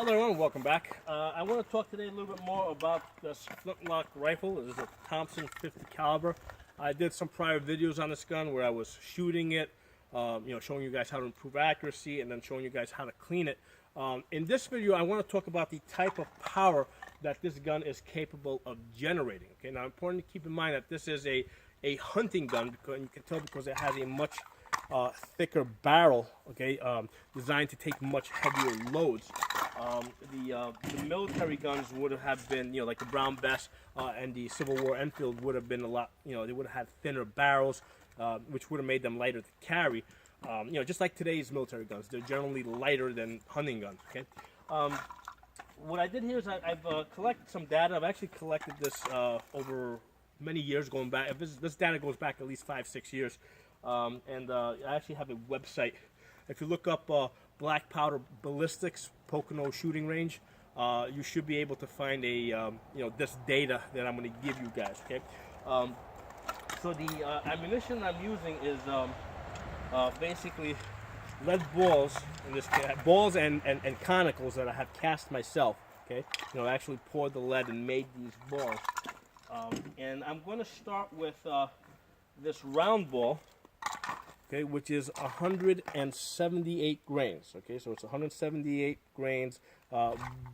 Hello everyone, welcome back. I want to talk today a little bit more about this Flintlock rifle. This is a Thompson 50 caliber. I did some prior videos on this gun where I was shooting it, showing you guys how to improve accuracy and then showing you guys how to clean it. In this video, I want to talk about the type of power that this gun is capable of generating. Okay, now important to keep in mind that this is a hunting gun, because you can tell because it has a much thicker barrel, okay, designed to take much heavier loads. The military guns would have been, like the Brown Bess and the Civil War Enfield would have been a lot, they would have had thinner barrels, which would have made them lighter to carry. Just like today's military guns, they're generally lighter than hunting guns, okay? What I did here is I've collected some data. I've actually collected this over many years going back. This data goes back at least 5-6 years. I actually have a website. If you look up Black Powder Ballistics Pocono Shooting Range, you should be able to find a this data that I'm going to give you guys. Okay, so the ammunition I'm using is basically lead balls. In this case, balls and conicals that I have cast myself. Okay, I actually poured the lead and made these balls. And I'm going to start with this round ball. Okay, which is 178 grains. Okay, so it's 178 grains.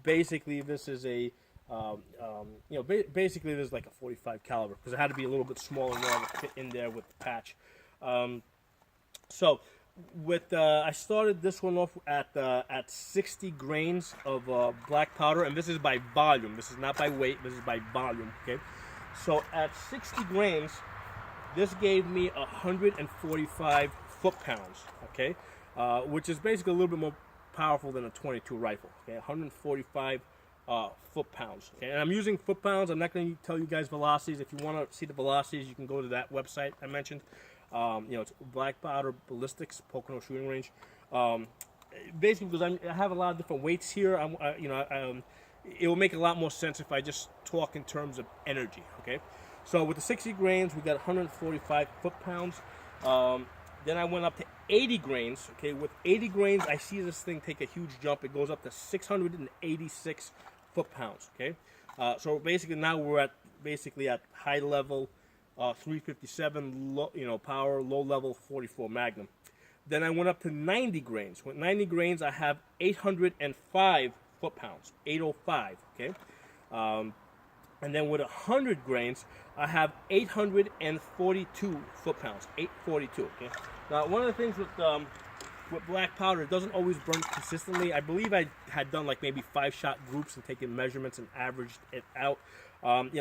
Basically, this is a, basically this is like a 45 caliber because it had to be a little bit smaller in order to fit in there with the patch. So, with I started this one off at 60 grains of black powder, and this is by volume. This is not by weight. This is by volume. Okay, so at 60 grains. This gave me 145 foot-pounds, okay, which is basically a little bit more powerful than a 22 rifle. Okay, 145 foot-pounds. Okay, and I'm using foot-pounds. I'm not going to tell you guys velocities. If you want to see the velocities, you can go to that website I mentioned. It's Black Powder Ballistics Pocono Shooting Range. Basically, because I have a lot of different weights here. It will make a lot more sense if I just talk in terms of energy. Okay. So with the 60 grains, we got 145 foot-pounds. Then I went up to 80 grains. Okay, with 80 grains, I see this thing take a huge jump. It goes up to 686 foot-pounds. Okay, so basically now we're at high level 357 power, low level 44 Magnum. Then I went up to 90 grains. With 90 grains, I have 805 foot-pounds. 805. Okay. And then with 100 grains, I have 842 foot-pounds, 842. Okay. Now, one of the things with black powder, it doesn't always burn consistently. I believe I had done like maybe 5-shot groups and taken measurements and averaged it out.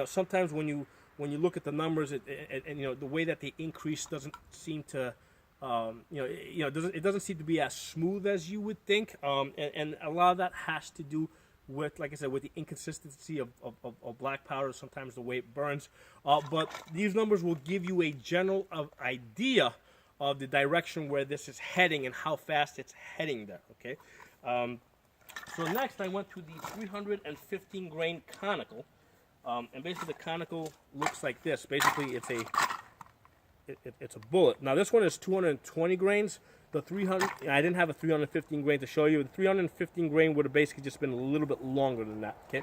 Sometimes when you look at the numbers, the way that they increase doesn't seem to, it doesn't seem to be as smooth as you would think. And a lot of that has to do with, like I said, with the inconsistency of black powder, sometimes the way it burns. But these numbers will give you a general idea of the direction where this is heading and how fast it's heading there, okay? So next I went to the 315 grain conical. And basically the conical looks like this. Basically it's a bullet. Now this one is 220 grains. The 300, I didn't have a 315 grain to show you. The 315 grain would have basically just been a little bit longer than that. Okay,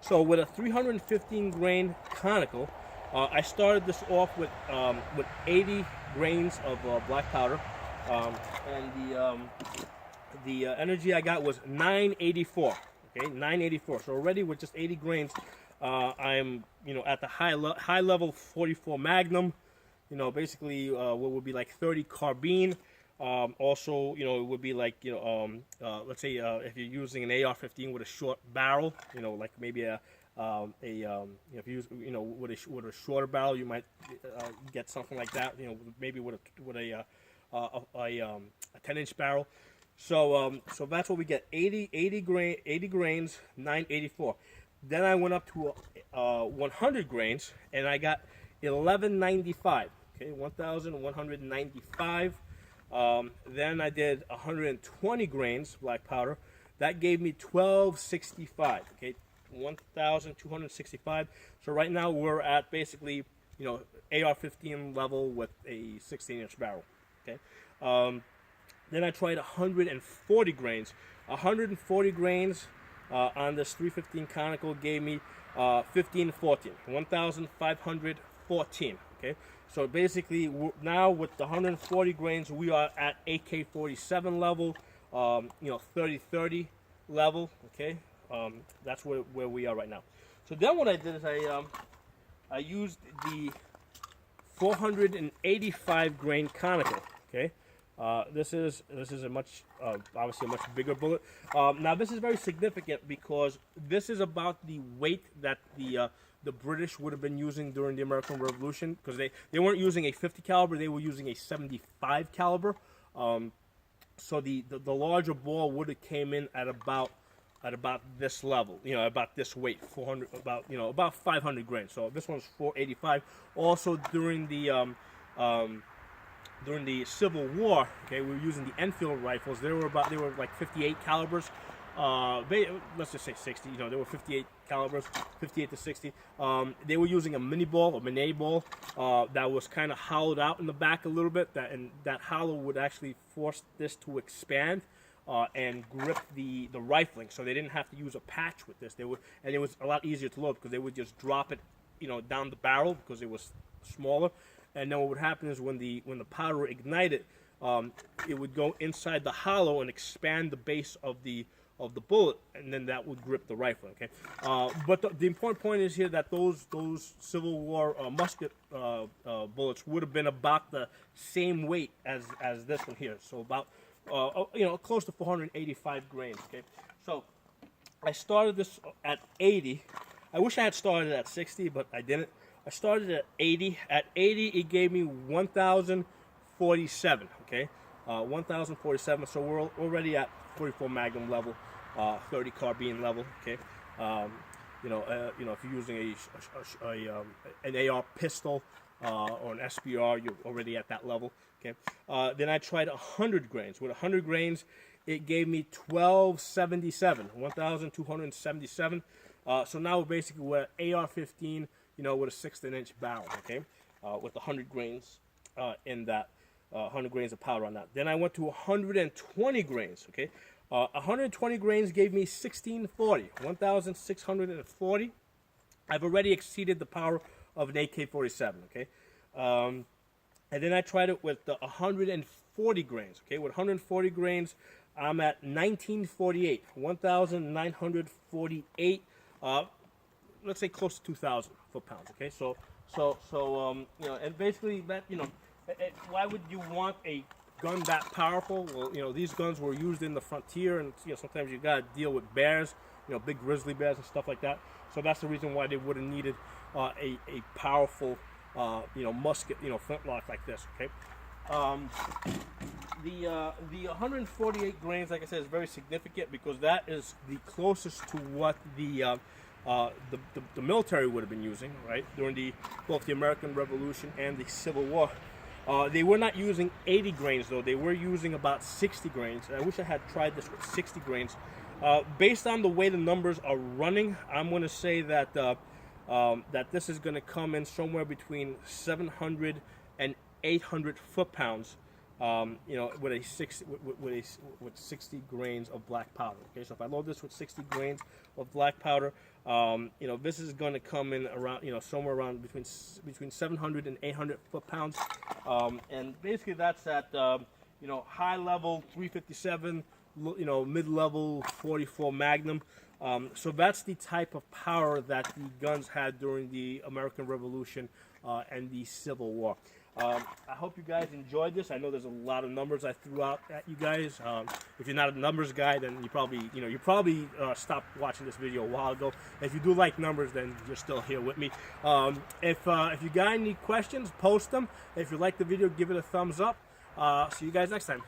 so with a 315 grain conical, I started this off with 80 grains of black powder, and the energy I got was 984. Okay, 984. So already with just 80 grains, I'm at the high level 44 Magnum. Basically what would be like 30 carbine. Also, it would be like, let's say if you're using an AR-15 with a short barrel, like maybe if you use, with a shorter barrel, you might get something like that. Maybe with a 10-inch barrel. So that's what we get. 80 grains, 984. Then I went up to 100 grains, and I got 1195. Okay, 1,195. Then I did 120 grains black powder. That gave me 1265. Okay, 1,265. So right now we're at basically, AR-15 level with a 16-inch barrel. Okay. Then I tried 140 grains. 140 grains on this 315 conical gave me 1514, 1,514. Okay, so basically now with the 140 grains, we are at AK-47 level, 30-30 level. Okay, that's where we are right now. So then what I did is I used the 485 grain conical. Okay, this is a much obviously a much bigger bullet. Now this is very significant because this is about the weight that the British would have been using during the American Revolution, because they weren't using a 50 caliber, they were using a 75 caliber. So the larger ball would have came in at about this level, about this weight, 400, about 500 grains. So this one's 485. Also during the Civil War, okay, we were using the Enfield rifles. They were like 58 calibers. Let's just say 60. They were 58 calibers, 58 to 60. They were using a mini ball, a Minet ball, that was kind of hollowed out in the back a little bit. And that hollow would actually force this to expand and grip the rifling. So they didn't have to use a patch with this. And it was a lot easier to load because they would just drop it, down the barrel because it was smaller. And then what would happen is when the powder ignited, it would go inside the hollow and expand the base of the bullet, and then that would grip the rifle. Okay, but the important point is here that those Civil War musket bullets would have been about the same weight as this one here. So about close to 485 grains. Okay, so I started this at 80. I wish I had started at 60, but I didn't. I started at 80. At 80, it gave me 1,047. Okay, 1,047. So we're already at 44 Magnum level, 30 carbine level. Okay, if you're using an AR pistol or an SBR, you're already at that level. Okay, then I tried 100 grains. With 100 grains, it gave me 1,277, 1,277. So now basically we're at AR-15. With a 16-inch barrel, okay, with 100 grains in that, 100 grains of powder on that. Then I went to 120 grains, okay. 120 grains gave me 1,640, 1,640. I've already exceeded the power of an AK-47, okay. And then I tried it with 140 grains, okay. With 140 grains, I'm at 1,948, 1,948. Let's say close to 2,000 foot-pounds. Okay, so and basically that, why would you want a gun that powerful? Well, these guns were used in the frontier, and sometimes you gotta deal with bears, big grizzly bears and stuff like that. So that's the reason why they would have needed a powerful, musket, flintlock like this. Okay. The 148 grains, like I said, is very significant because that is the closest to what the military would have been using, right, during both the American Revolution and the Civil War. They were not using 80 grains, though. They were using about 60 grains. I wish I had tried this with 60 grains. Based on the way the numbers are running, I'm going to say that that this is going to come in somewhere between 700 and 800 foot-pounds, with 60 grains of black powder. Okay, so if I load this with 60 grains of black powder, this is going to come in around, somewhere around between 700 and 800 foot-pounds, and basically that's at high level 357, mid-level 44 Magnum. So that's the type of power that the guns had during the American Revolution and the Civil War. I hope you guys enjoyed this. I know there's a lot of numbers I threw out at you guys. If you're not a numbers guy, then you probably stopped watching this video a while ago. If you do like numbers, then you're still here with me. If you got any questions, post them. If you like the video, give it a thumbs up. See you guys next time.